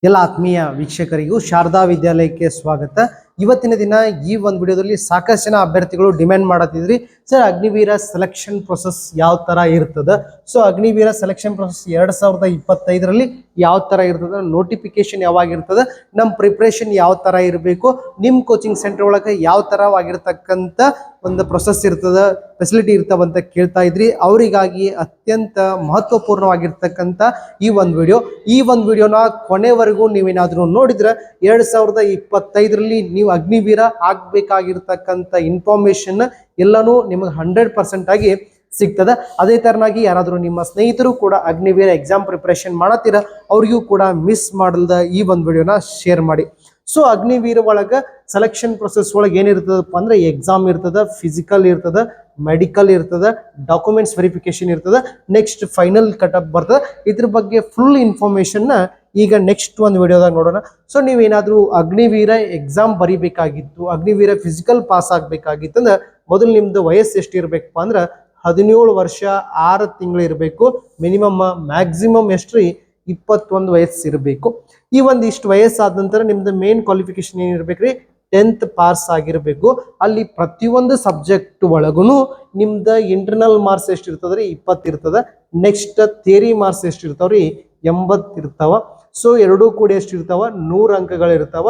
ಎಲ್ಲ ಆತ್ಮೀಯ ವೀಕ್ಷಕರಿಗೂ ಶಾರದಾ ವಿದ್ಯಾಲಯಕ್ಕೆ ಸ್ವಾಗತ. ಇವತ್ತಿನ ದಿನ ಈ ಒಂದು ವಿಡಿಯೋದಲ್ಲಿ ಸಾಕಷ್ಟು ಜನ ಅಭ್ಯರ್ಥಿಗಳು ಡಿಮ್ಯಾಂಡ್ ಮಾಡತ್ತಿದ್ರಿ, ಸರ್ ಅಗ್ನಿವೀರ ಸೆಲೆಕ್ಷನ್ ಪ್ರೊಸೆಸ್ ಯಾವ ತರ ಇರ್ತದೆ. ಸೊ ಅಗ್ನಿವೀರ ಸೆಲೆಕ್ಷನ್ ಪ್ರೊಸೆಸ್ 2025ರಲ್ಲಿ ಯಾವ ತರ ಇರ್ತದೆ, ನೋಟಿಫಿಕೇಶನ್ ಯಾವಾಗ ಇರ್ತದೆ, ನಮ್ಮ ಪ್ರಿಪ್ರೇಷನ್ ಯಾವ ತರ ಇರಬೇಕು, ನಿಮ್ಮ ಕೋಚಿಂಗ್ ಸೆಂಟರ್ ಒಳಗೆ ಯಾವ ತರವಾಗಿರ್ತಕ್ಕಂಥ ಒಂದು ಪ್ರೊಸೆಸ್ ಇರ್ತದೆ, ಫೆಸಿಲಿಟಿ ಇರ್ತಾವಂತ ಕೇಳ್ತಾ ಇದ್ರಿ. ಅವರಿಗಾಗಿ ಅತ್ಯಂತ ಮಹತ್ವಪೂರ್ಣವಾಗಿರ್ತಕ್ಕಂಥ ಈ ಒಂದು ವಿಡಿಯೋನ ಕೊನೆವರೆಗೂ ನೀವೇನಾದ್ರೂ ನೋಡಿದ್ರೆ 2025ರಲ್ಲಿ ನೀವು ಅಗ್ನಿವೀರ ಆಗ್ಬೇಕಾಗಿರ್ತಕ್ಕಂಥ ಇನ್ಫಾರ್ಮೇಶನ್ ಎಲ್ಲಾನು ನಿಮಗೆ 100% ಆಗಿ ಸಿಗ್ತದೆ. ಅದೇ ತರನಾಗಿ ಯಾರಾದರೂ ನಿಮ್ಮ ಸ್ನೇಹಿತರು ಕೂಡ ಅಗ್ನಿವೀರ ಎಕ್ಸಾಮ್ ಪ್ರಿಪರೇಷನ್ ಮಾಡತ್ತೀರ, ಅವ್ರಿಗೂ ಕೂಡ ಮಿಸ್ ಮಾಡಲ್ದ ಈ ಒಂದು ವಿಡಿಯೋನ ಶೇರ್ ಮಾಡಿ. ಸೊ ಅಗ್ನಿವೀರ ಒಳಗೆ ಸೆಲೆಕ್ಷನ್ ಪ್ರೊಸೆಸ್ ಒಳಗೆ ಏನಿರ್ತದಪ್ಪ ಅಂದ್ರೆ ಎಕ್ಸಾಮ್ ಇರ್ತದ, ಫಿಸಿಕಲ್ ಇರ್ತದ, ಮೆಡಿಕಲ್ ಇರ್ತದ, ಡಾಕ್ಯುಮೆಂಟ್ಸ್ ವೆರಿಫಿಕೇಶನ್ ಇರ್ತದ, ನೆಕ್ಸ್ಟ್ ಫೈನಲ್ ಕಟಪ್ ಬರ್ತದೆ. ಇದ್ರ ಬಗ್ಗೆ ಫುಲ್ ಇನ್ಫಾರ್ಮೇಶನ್ ಈಗ ನೆಕ್ಸ್ಟ್ ಒಂದು ವಿಡಿಯೋದಾಗ ನೋಡೋಣ. ಸೊ ನೀವೇನಾದ್ರೂ ಅಗ್ನಿವೀರ ಎಕ್ಸಾಮ್ ಬರಿಬೇಕಾಗಿತ್ತು, ಅಗ್ನಿವೀರ ಫಿಸಿಕಲ್ ಪಾಸ್ ಆಗ್ಬೇಕಾಗಿತ್ತು ಅಂದ್ರೆ ಮೊದಲು ನಿಮ್ದು ವಯಸ್ಸು ಎಷ್ಟು ಇರಬೇಕಪ್ಪ ಅಂದ್ರೆ 17 ವರ್ಷ 6 ತಿಂಗಳು ಇರಬೇಕು. ಮ್ಯಾಕ್ಸಿಮಮ್ ಎಷ್ಟ್ರಿ 21 ವಯಸ್ಸು ಇರಬೇಕು. ಈ ಒಂದಿಷ್ಟು ವಯಸ್ಸಾದ ನಂತರ ನಿಮ್ದು ಮೇನ್ ಕ್ವಾಲಿಫಿಕೇಶನ್ ಏನಿರ್ಬೇಕ್ರಿ, 10th ಪಾಸ್ ಆಗಿರಬೇಕು. ಅಲ್ಲಿ ಪ್ರತಿಯೊಂದು ಸಬ್ಜೆಕ್ಟ್ ಒಳಗೂ ನಿಮ್ದು ಇಂಟರ್ನಲ್ ಮಾರ್ಕ್ಸ್ ಎಷ್ಟು ಇರ್ತದ್ರಿ, 20 ಇರ್ತದ. ನೆಕ್ಸ್ಟ್ ಥಿಯರಿ ಮಾರ್ಕ್ಸ್ ಎಷ್ಟು ಇರ್ತಾವ್ರಿ, 80 ಇರ್ತಾವ. ಸೊ ಎರಡೂ ಕೂಡ ಎಷ್ಟು ಇರ್ತಾವ, 100 ಅಂಕಗಳಿರ್ತಾವ.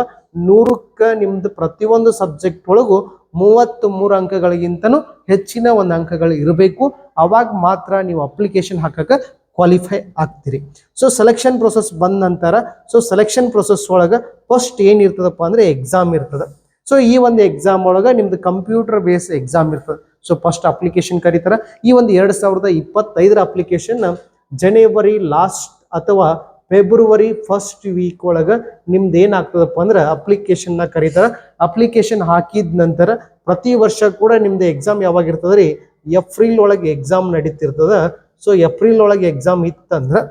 100ಕ್ಕೆ ನಿಮ್ದು ಪ್ರತಿಯೊಂದು ಸಬ್ಜೆಕ್ಟ್ ಒಳಗೂ 33 ಅಂಕಗಳಿಗಿಂತನೂ ಹೆಚ್ಚಿನ ಒಂದು ಅಂಕಗಳು ಇರಬೇಕು. ಅವಾಗ ಮಾತ್ರ ನೀವು ಅಪ್ಲಿಕೇಶನ್ ಹಾಕಕ್ಕೆ ಕ್ವಾಲಿಫೈ ಆಗ್ತೀರಿ. ಸೊ ಸೆಲೆಕ್ಷನ್ ಪ್ರೊಸೆಸ್ ಬಂದ ನಂತರ ಸೆಲೆಕ್ಷನ್ ಪ್ರೊಸೆಸ್ ಒಳಗೆ ಫಸ್ಟ್ ಏನಿರ್ತದಪ್ಪ ಅಂದ್ರೆ ಎಕ್ಸಾಮ್ ಇರ್ತದೆ. ಸೊ ಈ ಒಂದು ಎಕ್ಸಾಮ್ ಒಳಗೆ ನಿಮ್ದು ಕಂಪ್ಯೂಟರ್ ಬೇಸ್ ಎಕ್ಸಾಮ್ ಇರ್ತದೆ. ಸೊ ಫಸ್ಟ್ ಅಪ್ಲಿಕೇಶನ್ ಕರೀತಾರೆ. ಈ ಒಂದು 2025ರ ಅಪ್ಲಿಕೇಶನ್ ಜನವರಿ ಲಾಸ್ಟ್ ಅಥವಾ ಫೆಬ್ರವರಿ ಫಸ್ಟ್ ವೀಕ್ ಒಳಗೆ ನಿಮ್ದು ಏನಾಗ್ತದಪ್ಪ ಅಂದ್ರೆ ಅಪ್ಲಿಕೇಶನ್ನ ಕರೀತಾರೆ. ಅಪ್ಲಿಕೇಶನ್ ಹಾಕಿದ ನಂತರ ಪ್ರತಿ ವರ್ಷ ಕೂಡ ನಿಮ್ದು ಎಕ್ಸಾಮ್ ಯಾವಾಗ ಇರ್ತದ್ರಿ, ಏಪ್ರಿಲ್ ಒಳಗೆ ಎಕ್ಸಾಮ್ ನಡೀತಿರ್ತದ. ಸೊ ಏಪ್ರಿಲ್ ಒಳಗೆ ಎಕ್ಸಾಮ್ ಇತ್ತಂದ್ರೆ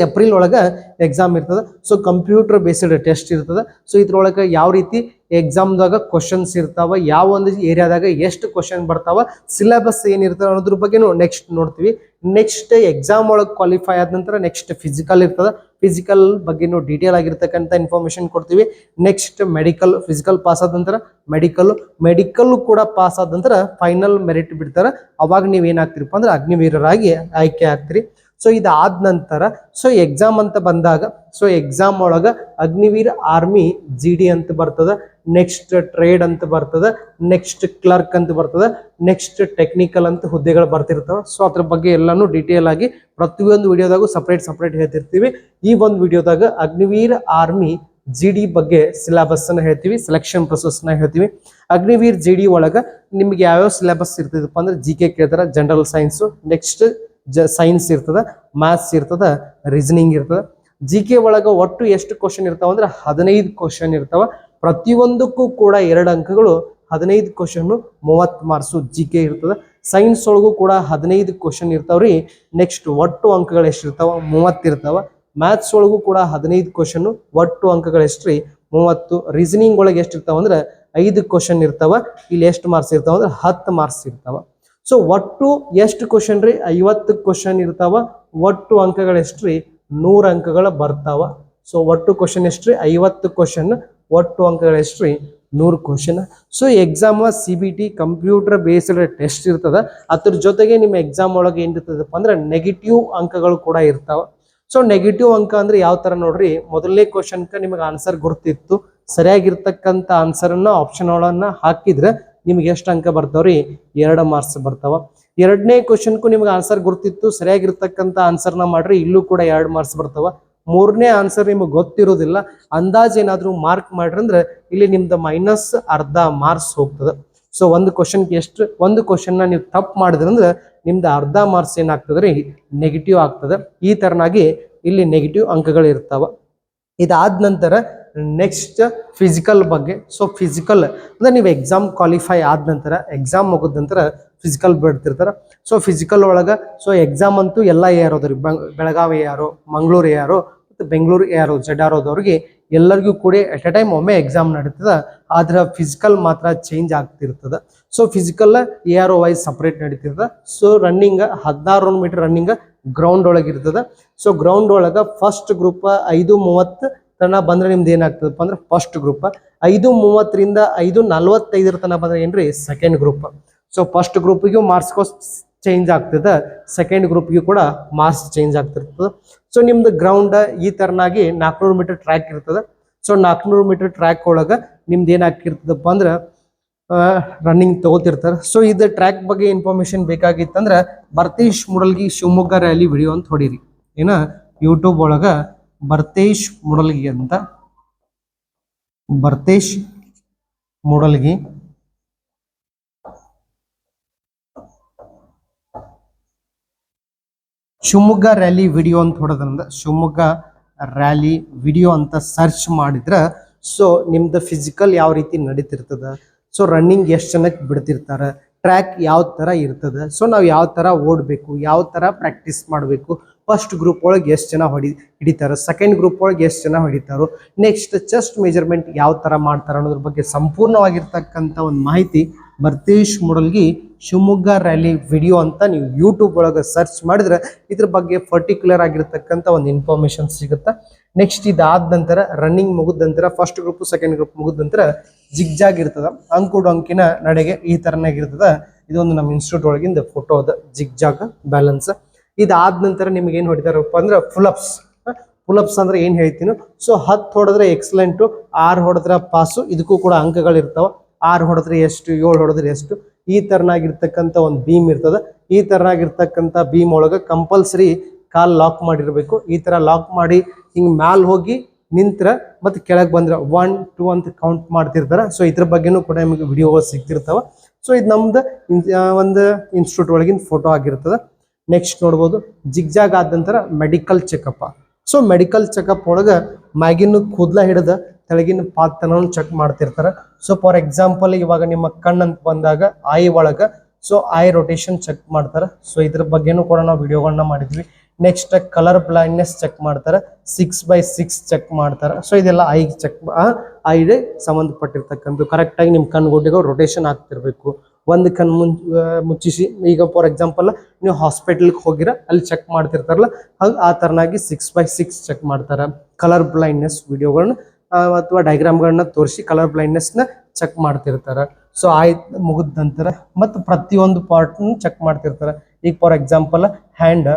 ಏಪ್ರಿಲ್ ಒಳಗೆ ಎಕ್ಸಾಮ್ ಇರ್ತದೆ. ಸೊ ಕಂಪ್ಯೂಟರ್ ಬೇಸ್ಡ್ ಟೆಸ್ಟ್ ಇರ್ತದೆ. ಸೊ ಇದ್ರೊಳಗೆ ಯಾವ ರೀತಿ ಎಕ್ಸಾಮ್ದಾಗ ಕ್ವಶನ್ಸ್ ಇರ್ತಾವ, ಯಾವ ಒಂದು ಏರಿಯಾದಾಗ ಎಷ್ಟು ಕ್ವಶನ್ ಬರ್ತಾವ, ಸಿಲೆಬಸ್ ಏನಿರ್ತದೆ ಅನ್ನೋದ್ರ ಬಗ್ಗೆನೂ ನೆಕ್ಸ್ಟ್ ನೋಡ್ತೀವಿ. ನೆಕ್ಸ್ಟ್ ಎಕ್ಸಾಮ್ ಒಳಗೆ ಕ್ವಾಲಿಫೈ ಆದ ನಂತರ ನೆಕ್ಸ್ಟ್ ಫಿಸಿಕಲ್ ಇರ್ತದೆ. ಫಿಸಿಕಲ್ ಬಗ್ಗೆನೂ ಡೀಟೇಲ್ ಆಗಿರ್ತಕ್ಕಂಥ ಇನ್ಫಾರ್ಮೇಶನ್ ಕೊಡ್ತೀವಿ. ನೆಕ್ಸ್ಟ್ ಮೆಡಿಕಲ್, ಫಿಸಿಕಲ್ ಪಾಸ್ ಆದ ನಂತರ ಮೆಡಿಕಲ್ ಕೂಡ ಪಾಸ್ ಆದ ನಂತರ ಫೈನಲ್ ಮೆರಿಟ್ ಬಿಡ್ತಾರೆ. ಅವಾಗ ನೀವು ಏನಾಗ್ತೀರಪ್ಪ ಅಂದ್ರೆ ಅಗ್ನಿವೀರರಾಗಿ ಆಯ್ಕೆ ಆಗ್ತೀರಿ. ಸೊ ಇದಾದ ನಂತರ ಎಕ್ಸಾಮ್ ಅಂತ ಬಂದಾಗ ಎಕ್ಸಾಮ್ ಒಳಗೆ ಅಗ್ನಿವೀರ್ ಆರ್ಮಿ GD ಅಂತ ಬರ್ತದೆ, ನೆಕ್ಸ್ಟ್ ಟ್ರೇಡ್ ಅಂತ ಬರ್ತದೆ, ನೆಕ್ಸ್ಟ್ ಕ್ಲರ್ಕ್ ಅಂತ ಬರ್ತದೆ, ನೆಕ್ಸ್ಟ್ ಟೆಕ್ನಿಕಲ್ ಅಂತ ಹುದ್ದೆಗಳು ಬರ್ತಿರ್ತವೆ. ಸೊ ಅದ್ರ ಬಗ್ಗೆ ಎಲ್ಲಾನು ಡೀಟೇಲ್ ಆಗಿ ಪ್ರತಿಯೊಂದು ವಿಡಿಯೋದಾಗೂ ಸಪ್ರೇಟ್ ಹೇಳ್ತಿರ್ತೀವಿ. ಈ ಒಂದು ವಿಡಿಯೋದಾಗ ಅಗ್ನಿವೀರ್ ಆರ್ಮಿ GD ಬಗ್ಗೆ ಸಿಲೆಬಸ್ ಅನ್ನ ಹೇಳ್ತೀವಿ, ಸೆಲೆಕ್ಷನ್ ಪ್ರೊಸೆಸ್ ನ ಹೇಳ್ತೀವಿ. ಅಗ್ನಿವೀರ್ GD ಒಳಗೆ ನಿಮ್ಗೆ ಯಾವ್ಯಾವ ಸಿಲೆಬಸ್ ಇರ್ತದಪ್ಪ ಅಂದ್ರೆ GK ಕೇಳ್ತಾರ, ಜನರಲ್ ಸೈನ್ಸ್, ನೆಕ್ಸ್ಟ್ ಸೈನ್ಸ್ ಇರ್ತದ, ಮ್ಯಾಥ್ಸ್ ಇರ್ತದ, ರೀಸನಿಂಗ್ ಇರ್ತದ. GK ಒಳಗೆ ಒಟ್ಟು ಎಷ್ಟು ಕ್ವಶನ್ ಇರ್ತಾವ ಅಂದ್ರೆ 15 ಕ್ವಶನ್ ಇರ್ತಾವ. ಪ್ರತಿಯೊಂದಕ್ಕೂ ಕೂಡ 2 ಅಂಕಗಳು, 15 ಕ್ವಶನ್ 30 ಮಾರ್ಕ್ಸ್ GK ಇರ್ತದ. ಸೈನ್ಸ್ ಒಳಗೂ ಕೂಡ 15 ಕ್ವಶನ್ ಇರ್ತಾವ್ರಿ. ನೆಕ್ಸ್ಟ್ ಒಟ್ಟು ಅಂಕಗಳು ಎಷ್ಟು ಇರ್ತಾವ, 30 ಇರ್ತಾವ. ಮ್ಯಾಥ್ಸ್ ಒಳಗೂ ಕೂಡ 15 ಕ್ವಶನ್, ಒಟ್ಟು ಅಂಕಗಳು ಎಷ್ಟ್ರಿ, 30. ರೀಸನಿಂಗ್ ಒಳಗೆ ಎಷ್ಟು ಇರ್ತಾವ ಅಂದ್ರೆ 5 ಕ್ವಶನ್ ಇರ್ತಾವ. ಇಲ್ಲಿ ಎಷ್ಟು ಮಾರ್ಕ್ಸ್ ಇರ್ತಾವ ಅಂದ್ರೆ 10 ಮಾರ್ಕ್ಸ್ ಇರ್ತಾವ. ಸೊ ಒಟ್ಟು ಎಷ್ಟು ಕ್ವಶನ್ ರೀ, 50 ಕ್ವಶನ್ ಇರ್ತಾವ. ಒಟ್ಟು ಅಂಕಗಳು ಎಷ್ಟ್ರಿ, 100 ಅಂಕಗಳು ಬರ್ತಾವ. ಸೊ ಒಟ್ಟು ಕ್ವಶನ್ ಎಷ್ಟ್ರಿ, 50 ಕ್ವಶನ್, ಒಟ್ಟು ಅಂಕಗಳು ಎಷ್ಟ್ರಿ, 100 question. So exam CBT computer based test ಇರ್ತದ. ಅದ್ರ ಜೊತೆಗೆ ನಿಮ್ಮ ಎಕ್ಸಾಮ್ ಒಳಗೆ ಏನಿರ್ತದಪ್ಪ ಅಂದ್ರೆ ನೆಗೆಟಿವ್ ಅಂಕಗಳು ಕೂಡ ಇರ್ತಾವ. ಸೊ ನೆಗೆಟಿವ್ ಅಂಕ ಅಂದ್ರೆ ಯಾವ ತರ ನೋಡ್ರಿ, ಮೊದಲನೇ ಕ್ವಶನ್ಕ ನಿಮಗೆ ಆನ್ಸರ್ ಗೊತ್ತಿತ್ತು, ಸರಿಯಾಗಿರ್ತಕ್ಕಂಥ ಆನ್ಸರ್ನ ಆಪ್ಷನ್ ಒಳನ್ನ ಹಾಕಿದ್ರೆ ನಿಮ್ಗೆ ಎಷ್ಟು ಅಂಕ ಬರ್ತಾವ್ರಿ, 2 ಮಾರ್ಕ್ಸ್ ಬರ್ತಾವ. ಎರಡನೇ ಕ್ವಶನ್ಕು ನಿಮ್ಗೆ ಆನ್ಸರ್ ಗೊತ್ತಿತ್ತು, ಸರಿಯಾಗಿರ್ತಕ್ಕಂಥ ಆನ್ಸರ್ನ ಮಾಡ್ರಿ, ಇಲ್ಲೂ ಕೂಡ 2 ಮಾರ್ಕ್ಸ್ ಬರ್ತಾವ. ಮೂರನೇ ಆನ್ಸರ್ ನಿಮಗೆ ಗೊತ್ತಿರೋದಿಲ್ಲ, ಅಂದಾಜ್ ಏನಾದ್ರೂ ಮಾರ್ಕ್ ಮಾಡ್ರಿ ಅಂದ್ರೆ ಇಲ್ಲಿ ನಿಮ್ದು -1/2 ಮಾರ್ಕ್ಸ್ ಹೋಗ್ತದೆ. ಸೊ ಒಂದು ಕ್ವಶನ್ನ ನೀವು ತಪ್ಪು ಮಾಡಿದ್ರಂದ್ರೆ ನಿಮ್ದು 1/2 ಮಾರ್ಕ್ಸ್ ಏನಾಗ್ತದ್ರಿ, ನೆಗೆಟಿವ್ ಆಗ್ತದೆ. ಈ ತರನಾಗಿ ಇಲ್ಲಿ ನೆಗೆಟಿವ್ ಅಂಕಗಳು ಇರ್ತಾವ. ಇದಾದ ನಂತರ ನೆಕ್ಸ್ಟ್ ಫಿಸಿಕಲ್ ಬಗ್ಗೆ. ಸೊ ಫಿಸಿಕಲ್ ಅಂದ್ರೆ ನೀವು ಎಕ್ಸಾಮ್ ಕ್ವಾಲಿಫೈ ಆದ ನಂತರ, ಎಕ್ಸಾಮ್ ಮುಗಿದ ನಂತರ ಫಿಸಿಕಲ್ ಬಿಡ್ತಿರ್ತಾರೆ. ಸೊ ಫಿಸಿಕಲ್ ಒಳಗೆ ಎಕ್ಸಾಮ್ ಅಂತೂ ಎಲ್ಲ ಯಾರೋದ್ರಿ, ಬೆಳಗಾವಿ ಯಾರು, ಮಂಗಳೂರು ಯಾರು ಮತ್ತು ಬೆಂಗಳೂರು ಯಾರು, ZROದವ್ರಿಗೆ ಎಲ್ಲರಿಗೂ ಕೂಡ ಎಟ್ ಎ ಟೈಮ್ ಒಮ್ಮೆ ಎಕ್ಸಾಮ್ ನಡೀತದೆ. ಆದ್ರೆ ಫಿಸಿಕಲ್ ಮಾತ್ರ ಚೇಂಜ್ ಆಗ್ತಿರ್ತದೆ. So physical ARO wise separate ನಡೀತಿರ್ತದೆ. So running 16 meter running ground ಒಳಗೆ ಇರ್ತದೆ. ಸೊ ಗ್ರೌಂಡ್ ಒಳಗೆ ಫಸ್ಟ್ ಗ್ರೂಪ್ 5:30, ತನಕ ಬಂದ್ರೆ ನಿಮ್ದು ಏನಾಗ್ತದಪ್ಪ ಅಂದ್ರೆ ಫಸ್ಟ್ ಗ್ರೂಪ್. 5:30ರಿಂದ 5:45 ತನಕ ಬಂದ್ರೆ ಏನ್ರಿ ಸೆಕೆಂಡ್ ಗ್ರೂಪ್. ಸೊ ಫಸ್ಟ್ ಗ್ರೂಪಿಗೂ ಮಾರ್ಕ್ಸ್ ಚೇಂಜ್ ಆಗ್ತದೆ, ಸೆಕೆಂಡ್ ಗ್ರೂಪ್ಗೂ ಕೂಡ ಮಾರ್ಕ್ಸ್ ಚೇಂಜ್ ಆಗ್ತಿರ್ತದೆ. ಸೊ ನಿಮ್ದು ಗ್ರೌಂಡ್ ಈ ತರನಾಗಿ 400 ಮೀಟರ್ ಟ್ರ್ಯಾಕ್ ಇರ್ತದೆ. ಸೊ 400 ಮೀಟರ್ ಟ್ರ್ಯಾಕ್ ಒಳಗೆ ನಿಮ್ದು ಏನಾಗಿರ್ತದಪ್ಪ ಅಂದ್ರೆ ರನ್ನಿಂಗ್ ತಗೋತಿರ್ತಾರೆ. ಸೊ ಇದು ಟ್ರ್ಯಾಕ್ ಬಗ್ಗೆ ಇನ್ಫಾರ್ಮೇಶನ್ ಬೇಕಾಗಿತ್ತಂದ್ರೆ ಭರ್ತೇಶ್ ಮೂಡಲ್ಗಿ ಶಿವಮೊಗ್ಗ ರ್ಯಾಲಿ ವಿಡಿಯೋ ಅಂತ ಹೊಡೀರಿ. ಏನ ಯೂಟ್ಯೂಬ್ ಒಳಗ ಭರ್ತೇಶ್ ಮೂಡಲ್ಗಿ ಅಂತ, ಭರ್ತೇಶ್ ಮೂಡಲ್ಗಿ ಶಿವಮೊಗ್ಗ ರ್ಯಾಲಿ ವಿಡಿಯೋ ಅಂತ ಹೊಡೆದ್ರಿಂದ ಶಿವಮೊಗ್ಗ ರ್ಯಾಲಿ ವಿಡಿಯೋ ಅಂತ ಸರ್ಚ್ ಮಾಡಿದ್ರೆ ಸೊ ನಿಮ್ದು ಫಿಸಿಕಲ್ ಯಾವ ರೀತಿ ನಡೀತಿರ್ತದ, ಸೊ ರನ್ನಿಂಗ್ ಎಷ್ಟು ಜನಕ್ಕೆ ಬಿಡ್ತಿರ್ತಾರೆ, ಟ್ರ್ಯಾಕ್ ಯಾವ ಥರ ಇರ್ತದೆ, ಸೊ ನಾವು ಯಾವ ಥರ ಓಡಬೇಕು, ಯಾವ ಥರ ಪ್ರಾಕ್ಟೀಸ್ ಮಾಡಬೇಕು, ಫಸ್ಟ್ ಗ್ರೂಪ್ ಒಳಗೆ ಎಷ್ಟು ಜನ ಹಿಡಿತಾರೆ, ಸೆಕೆಂಡ್ ಗ್ರೂಪ್ ಒಳಗೆ ಎಷ್ಟು ಜನ ಹೊಡಿತಾರೋ, ನೆಕ್ಸ್ಟ್ ಚೆಸ್ಟ್ ಮೆಜರ್ಮೆಂಟ್ ಯಾವ ಥರ ಮಾಡ್ತಾರೆ ಅನ್ನೋದ್ರ ಬಗ್ಗೆ ಸಂಪೂರ್ಣವಾಗಿರ್ತಕ್ಕಂಥ ಒಂದು ಮಾಹಿತಿ ಭರ್ತೇಶ್ ಮೂಡಲ್ಗಿ ಶಿವಮೊಗ್ಗ ರ್ಯಾಲಿ ವಿಡಿಯೋ ಅಂತ ನೀವು ಯೂಟ್ಯೂಬ್ ಒಳಗೆ ಸರ್ಚ್ ಮಾಡಿದ್ರೆ ಇದ್ರ ಬಗ್ಗೆ ಪರ್ಟಿಕ್ಯುಲರ್ ಆಗಿರ್ತಕ್ಕಂಥ ಒಂದು ಇನ್ಫಾರ್ಮೇಶನ್ ಸಿಗುತ್ತೆ. ನೆಕ್ಸ್ಟ್ ಇದಾದ ನಂತರ ರನ್ನಿಂಗ್ ಮುಗಿದ ನಂತರ ಫಸ್ಟ್ ಗ್ರೂಪ್ ಸೆಕೆಂಡ್ ಗ್ರೂಪ್ ಮುಗಿದ ನಂತರ ಜಿಗ್ಜಾಗ್ ಇರ್ತದ, ಅಂಕು ಡೊಂಕಿನ ನಡೆಗೆ ಈ ತರನಾಗಿರ್ತದ. ಇದೊಂದು ನಮ್ಮ ಇನ್ಸ್ಟಿಟ್ಯೂಟ್ ಒಳಗಿಂದ ಫೋಟೋ ಅದ ಜಿಗ್ಜಾಗ್ ಬ್ಯಾಲೆನ್ಸ್. ಇದಾದ ನಂತರ ನಿಮ್ಗೆ ಏನು ಹೊಡಿತಾರಪ್ಪ ಅಂದ್ರೆ ಫುಲ್ಅಪ್ಸ್. ಫುಲ್ಅಪ್ಸ್ ಅಂದ್ರೆ ಏನ್ ಹೇಳ್ತೀನಿ, ಸೊ 10 ಹೊಡೆದ್ರೆ ಎಕ್ಸಲೆಂಟು, 6 ಹೊಡೆದ್ರೆ ಪಾಸು, ಇದಕ್ಕೂ ಕೂಡ ಅಂಕಗಳಿರ್ತಾವ. 6 ಹೊಡೆದ್ರೆ ಎಷ್ಟು, 7 ಹೊಡೆದ್ರೆ ಎಷ್ಟು, ಈ ತರನಾಗಿರ್ತಕ್ಕಂಥ ಒಂದು ಬೀಮ್ ಇರ್ತದ. ಈ ತರನಾಗಿರ್ತಕ್ಕಂಥ ಬೀಮ್ ಒಳಗೆ ಕಂಪಲ್ಸರಿ ಕಾಲ್ ಲಾಕ್ ಮಾಡಿರ್ಬೇಕು. ಈ ತರ ಲಾಕ್ ಮಾಡಿ ಹಿಂಗ್ ಮ್ಯಾಲ್ ಹೋಗಿ ನಿಂತ್ರ ಮತ್ತೆ ಕೆಳಗೆ ಬಂದ್ರೆ 1 2 ಅಂತ ಕೌಂಟ್ ಮಾಡ್ತಿರ್ತಾರ. ಸೊ ಇದ್ರ ಬಗ್ಗೆನೂ ಕೂಡ ನಿಮಗೆ ವಿಡಿಯೋಗಳು ಸಿಗ್ತಿರ್ತಾವ. ಸೊ ಇದು ನಮ್ದು ಒಂದು ಇನ್ಸ್ಟಿಟ್ಯೂಟ್ ಒಳಗಿನ ಫೋಟೋ ಆಗಿರ್ತದ. ನೆಕ್ಸ್ಟ್ ನೋಡ್ಬೋದು ಜಿಗ್ಜಾಗ್ ಆದ ನಂತರ medical checkup. So medical checkup ಒಳಗೆ ಮ್ಯಾಗಿನ ಕೂದಲ ಹಿಡಿದ ತೆಳಗಿನ ಪಾತನ ಚೆಕ್ ಮಾಡ್ತಿರ್ತಾರೆ. ಸೊ ಫಾರ್ ಎಕ್ಸಾಂಪಲ್ ಇವಾಗ ನಿಮ್ಮ ಕಣ್ಣಂತ ಬಂದಾಗ ಐ ಒಳಗೆ ಸೊ ಐ ರೊಟೇಷನ್ ಚೆಕ್ ಮಾಡ್ತಾರೆ. ಸೊ ಇದ್ರ ಬಗ್ಗೆನೂ ಕೂಡ ನಾವು ವಿಡಿಯೋಗಳನ್ನ ಮಾಡಿದ್ವಿ. ನೆಕ್ಸ್ಟ್ ಕಲರ್ ಬ್ಲೈಂಡ್ನೆಸ್ ಚೆಕ್ ಮಾಡ್ತಾರೆ, 6/6 ಚೆಕ್ ಮಾಡ್ತಾರೆ. ಸೊ ಇದೆಲ್ಲ ಐಗೆ ಚೆಕ್ ಐಗೆ ಸಂಬಂಧಪಟ್ಟಿರ್ತಕ್ಕಂಥ ಕರೆಕ್ಟಾಗಿ ನಿಮ್ಮ ಕಣ್ಗುಡ್ಡಿಗೆ ರೊಟೇಷನ್ ಆಗ್ತಿರ್ಬೇಕು. ಒಂದು ಕಣ್ಣು ಮುಚ್ಚಿಸಿ ಈಗ ಫಾರ್ ಎಕ್ಸಾಂಪಲ್ ನೀವು ಹಾಸ್ಪಿಟಲ್ಗೆ ಹೋಗಿರ ಅಲ್ಲಿ ಚೆಕ್ ಮಾಡ್ತಿರ್ತಾರಲ್ಲ ಹಾಗೆ ಆ ಥರನಾಗಿ 6/6 ಚೆಕ್ ಮಾಡ್ತಾರೆ. ಕಲರ್ ಬ್ಲೈಂಡ್ನೆಸ್ ವಿಡಿಯೋಗಳನ್ನ ಅಥವಾ ಡಯಾಗ್ರಾಮ್ಗಳನ್ನ ತೋರಿಸಿ ಕಲರ್ ಬ್ಲೈಂಡ್ನೆಸ್ನ ಚೆಕ್ ಮಾಡ್ತಿರ್ತಾರೆ. ಸೊ ಮುಗಿದ ನಂತರ ಮತ್ತು ಪ್ರತಿಯೊಂದು ಪಾರ್ಟ್ನ ಚೆಕ್ ಮಾಡ್ತಿರ್ತಾರೆ. ಈಗ for example hand.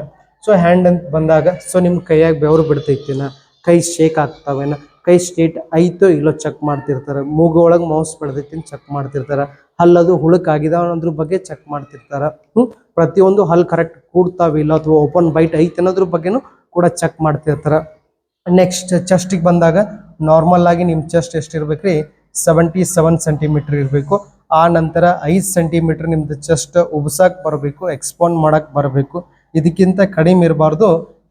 So hand ಅಂತ ಬಂದಾಗ ಸೊ ನಿಮ್ಮ ಕೈಯಾಗ ಬೆವರು ಬಿಡ್ತೈತಿನ, ಕೈ ಶೇಕ್ ಆಗ್ತಾವೇನ, ಕೈ ಸ್ಟ್ರೇಟ್ ಐತೋ ಇಲ್ಲೋ ಚೆಕ್ ಮಾಡ್ತಿರ್ತಾರೆ. ಮೂಗು ಒಳಗೆ ಮೌಸ್ ಬೆಳೆದೈತಿ ಚೆಕ್ ಮಾಡ್ತಿರ್ತಾರೆ. ಹಲ್ಲದು ಹುಳುಕಾಗಿದಾವ ಅನ್ನೋದ್ರ ಬಗ್ಗೆ ಚೆಕ್ ಮಾಡ್ತಿರ್ತಾರೆ. ಪ್ರತಿಯೊಂದು ಹಲ್ ಕರೆಕ್ಟ್ ಕೂಡ್ತಾವಿಲ್ಲ ಅಥವಾ ಓಪನ್ ಬೈಟ್ ಐತೆ ಅನ್ನೋದ್ರ ಬಗ್ಗೆನೂ ಕೂಡ ಚೆಕ್ ಮಾಡ್ತಿರ್ತಾರೆ. ನೆಕ್ಸ್ಟ್ ಚೆಸ್ಟಿಗೆ ಬಂದಾಗ ನಾರ್ಮಲ್ ಆಗಿ ನಿಮ್ಮ ಚೆಸ್ಟ್ ಎಷ್ಟಿರ್ಬೇಕ್ರಿ 77 ಸೆಂಟಿಮೀಟರ್ ಇರಬೇಕು. ಆ ನಂತರ 5 ಸೆಂಟಿಮೀಟರ್ ನಿಮ್ದು ಚೆಸ್ಟ್ ಉಬ್ಸಕ್ಕೆ ಬರಬೇಕು, ಎಕ್ಸ್ಪಾಂಡ್ ಮಾಡಕ್ಕೆ ಬರಬೇಕು. ಇದಕ್ಕಿಂತ ಕಡಿಮೆ ಇರಬಾರ್ದು,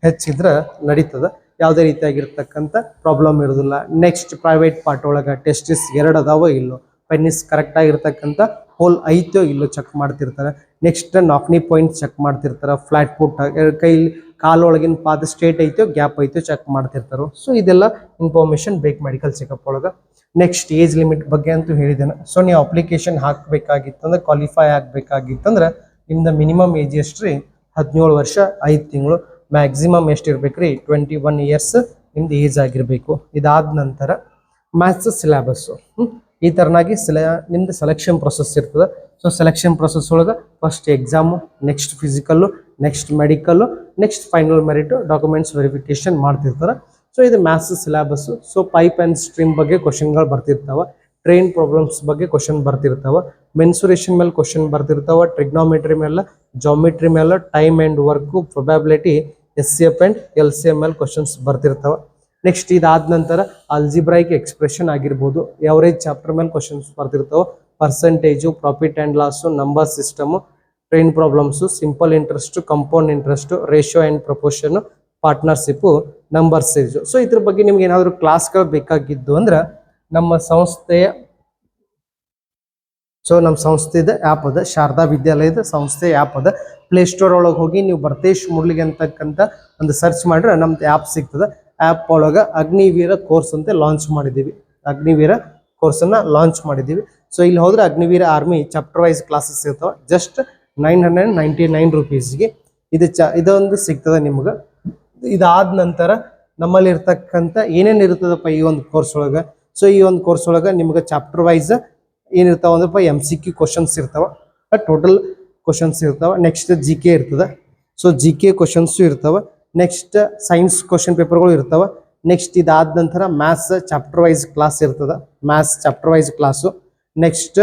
ಹೆಚ್ಚಿದ್ರೆ ನಡೀತದೆ, ಯಾವುದೇ ರೀತಿಯಾಗಿರ್ತಕ್ಕಂಥ ಪ್ರಾಬ್ಲಮ್ ಇರೋದಿಲ್ಲ. ನೆಕ್ಸ್ಟ್ ಪ್ರೈವೇಟ್ ಪಾರ್ಟ್ ಒಳಗೆ ಟೆಸ್ಟಿಸ್ 2 ಅದಾವೋ ಇಲ್ಲೋ, ಪೆನ್ನಿಸ್ ಕರೆಕ್ಟ್ ಆಗಿರ್ತಕ್ಕಂಥ ಹೋಲ್ ಐತೋ ಇಲ್ಲೋ ಚೆಕ್ ಮಾಡ್ತಿರ್ತಾರೆ. ನೆಕ್ಸ್ಟ್ ನಾಕ್ನಿ ಪಾಯಿಂಟ್ ಚೆಕ್ ಮಾಡ್ತಿರ್ತಾರೆ. ಫ್ಲಾಟ್ ಫುಟ್ ಕೈಲಿ ಕಾಲೊಳಗಿನ ಪಾದ ಸ್ಟ್ರೇಟ್ ಐತೋ ಗ್ಯಾಪ್ ಐತೋ ಚೆಕ್ ಮಾಡ್ತಿರ್ತಾರೆ. ಸೊ ಇದೆಲ್ಲ ಇನ್ಫಾರ್ಮೇಶನ್ ಬೇಕು ಮೆಡಿಕಲ್ ಚೆಕಪ್ ಒಳಗೆ. ನೆಕ್ಸ್ಟ್ ಏಜ್ ಲಿಮಿಟ್ ಬಗ್ಗೆ ಅಂತೂ ಹೇಳಿದ್ದೇನೆ. ಸೊ ನೀವು ಅಪ್ಲಿಕೇಶನ್ ಹಾಕಬೇಕಾಗಿತ್ತಂದ್ರೆ ಕ್ವಾಲಿಫೈ ಆಗಬೇಕಾಗಿತ್ತಂದ್ರೆ ನಿಮ್ದು ಮಿನಿಮಮ್ ಏಜ್ ಎಷ್ಟು ರೀ 17 ವರ್ಷ 5 ತಿಂಗಳು, ಮ್ಯಾಕ್ಸಿಮಮ್ ಎಷ್ಟು ಇರ್ಬೇಕ್ರಿ 21 ಇಯರ್ಸ್ ನಿಮ್ದು ಏಜ್ ಆಗಿರಬೇಕು. ಇದಾದ ನಂತರ ಮ್ಯಾಥ್ಸ್ ಸಿಲೆಬಸ್ಸು ಈ ಥರನಾಗಿ ನಿಮ್ದು ಸೆಲೆಕ್ಷನ್ ಪ್ರೊಸೆಸ್ ಇರ್ತದೆ. ಸೊ ಸೆಲೆಕ್ಷನ್ ಪ್ರೊಸೆಸ್ ಒಳಗೆ first exam, next physical, next medical, next final merit, documents verification ಮಾಡ್ತಿರ್ತಾರೆ. ಸೊ ಇದು maths syllabus. So pipe and stream ಬಗ್ಗೆ ಕ್ವಶನ್ಗಳು ಬರ್ತಿರ್ತಾವೆ, ಟ್ರೈನ್ ಪ್ರಾಬ್ಲಮ್ಸ್ ಬಗ್ಗೆ ಕ್ವಶನ್ ಬರ್ತಿರ್ತಾವೆ, ಮೆನ್ಸುರೇಷನ್ ಮೇಲೆ ಕ್ವಶನ್ ಬರ್ತಿರ್ತಾವೆ, ಟ್ರಿಗ್ನೋಮೆಟ್ರಿ ಮೇಲೆ, ಜಾಮೆಟ್ರಿ ಮೇಲೆ, time and work, probability, SCF and LCM ಮೇಲೆ questions ಬರ್ತಿರ್ತಾವೆ. Next ಇದಾದ ನಂತರ ಅಲ್ಜಿಬ್ರೈಕ್ ಎಕ್ಸ್ಪ್ರೆಷನ್ ಆಗಿರ್ಬೋದು, ಎವರೇಜ್ ಚಾಪ್ಟರ್ ಮೇಲೆ questions ಬರ್ತಿರ್ತಾವೆ, percentage, profit and loss, number system, train problems, simple interest, compound interest, ratio and proportion, partnership, number series. So ಇದ್ರ ಬಗ್ಗೆ ನಿಮ್ಗೆ ಏನಾದರೂ ಕ್ಲಾಸ್ಗಳು ಬೇಕಾಗಿದ್ದು ಅಂದ್ರೆ ನಮ್ಮ ಸಂಸ್ಥೆಯ ಆ್ಯಪ್ ಅದ, ಶಾರದಾ ವಿದ್ಯಾಲಯದ ಸಂಸ್ಥೆ ಆ್ಯಪ್ ಅದ. ಪ್ಲೇಸ್ಟೋರ್ ಒಳಗೆ ಹೋಗಿ ನೀವು ಭರ್ತೇಶ್ ಮೂಡಲ್ಗಿ ಅಂತಕ್ಕಂಥ ಒಂದು ಸರ್ಚ್ ಮಾಡಿದ್ರೆ ನಮ್ದು ಆ್ಯಪ್ ಸಿಗ್ತದೆ. ಆ್ಯಪ್ ಒಳಗೆ ಅಗ್ನಿವೀರ ಕೋರ್ಸ್ ಅಂತ ಲಾಂಚ್ ಮಾಡಿದ್ದೀವಿ. ಅಗ್ನಿವೀರ ಕೋರ್ಸನ್ನು ಲಾಂಚ್ ಮಾಡಿದ್ದೀವಿ. ಸೊ ಇಲ್ಲಿ ಹೋದ್ರೆ Agniveer army chapter wise classes ಇರ್ತಾವೆ. ಜಸ್ಟ್ 999 ರುಪೀಸ್ಗೆ ಇದೊಂದು ಸಿಗ್ತದೆ ನಿಮ್ಗೆ. ಇದಾದ ನಂತರ ನಮ್ಮಲ್ಲಿ ಇರ್ತಕ್ಕಂಥ ಏನೇನು ಇರ್ತದಪ್ಪ ಈ ಒಂದು ಕೋರ್ಸ್ ಒಳಗೆ. ಸೊ ಈ ಒಂದು ಕೋರ್ಸ್ ಒಳಗೆ ನಿಮ್ಗೆ ಚಾಪ್ಟರ್ ವೈಸ್ ಏನಿರ್ತಾವ ಅಂದ್ರಪ್ಪ MCQ ಕ್ವಶನ್ಸ್ ಇರ್ತಾವ, ಟೋಟಲ್ ಕ್ವಶನ್ಸ್ ಇರ್ತಾವ. ನೆಕ್ಸ್ಟ್ GK ಇರ್ತದೆ. ಸೊ GK ಕ್ವಶನ್ಸು ಇರ್ತಾವ. ನೆಕ್ಸ್ಟ್ ಸೈನ್ಸ್ ಕ್ವಶನ್ ಪೇಪರ್ಗಳು ಇರ್ತಾವ. ನೆಕ್ಸ್ಟ್ ಇದಾದ ನಂತರ ಮ್ಯಾಥ್ಸ್ ಚಾಪ್ಟರ್ ವೈಸ್ ಕ್ಲಾಸ್ ಇರ್ತದೆ, maths chapter wise class. Next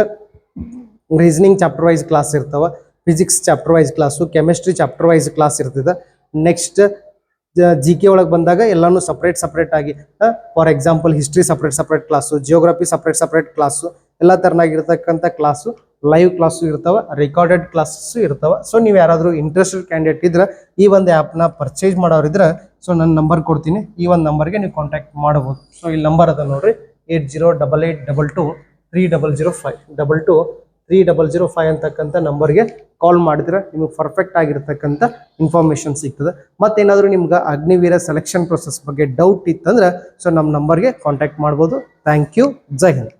reasoning chapter wise class ಇರ್ತಾವ, physics chapter wise class, chemistry chapter wise class ಇರ್ತದೆ. ನೆಕ್ಸ್ಟ್ GK ಒಳಗೆ ಬಂದಾಗ ಎಲ್ಲಾನು ಸಪ್ರೇಟ್ ಆಗಿ, for example history separate class, geography separate class, ಎಲ್ಲ ತರನಾಗಿರ್ತಕ್ಕಂಥ class, live class ಇರ್ತಾವ, recorded classes ಇರ್ತಾವ. So ನೀವು ಯಾರಾದರೂ ಇಂಟ್ರೆಸ್ಟೆಡ್ ಕ್ಯಾಂಡಿಡೇಟ್ ಇದ್ರೆ ಈ ಒಂದು ಆ್ಯಪ್ನ ಪರ್ಚೇಸ್ ಮಾಡೋರಿದ್ರೆ ಸೊ ನನ್ನ ನಂಬರ್ ಕೊಡ್ತೀನಿ, ಈ ಒಂದು ನಂಬರ್ಗೆ ನೀವು ಕಾಂಟ್ಯಾಕ್ಟ್ ಮಾಡ್ಬೋದು. ಸೊ ಇಲ್ಲಿ ನಂಬರ್ ಅದ ನೋಡ್ರಿ, 8088223005 223005 ಅಂತಕ್ಕಂಥ ನಂಬರ್ಗೆ ಕಾಲ್ ಮಾಡಿದ್ರೆ ನಿಮಗೆ ಪರ್ಫೆಕ್ಟ್ ಆಗಿರ್ತಕ್ಕಂಥ ಇನ್ಫಾರ್ಮೇಶನ್ ಸಿಗ್ತದೆ. ಮತ್ತೇನಾದರೂ ನಿಮ್ಗೆ ಅಗ್ನಿವೀರ ಸೆಲೆಕ್ಷನ್ ಪ್ರೊಸೆಸ್ ಬಗ್ಗೆ ಡೌಟ್ ಇತ್ತಂದ್ರೆ ಸೊ ನಮ್ಮ ನಂಬರ್ಗೆ ಕಾಂಟ್ಯಾಕ್ಟ್ ಮಾಡ್ಬೋದು. Thank you. ಜೈ ಹಿಂದ್.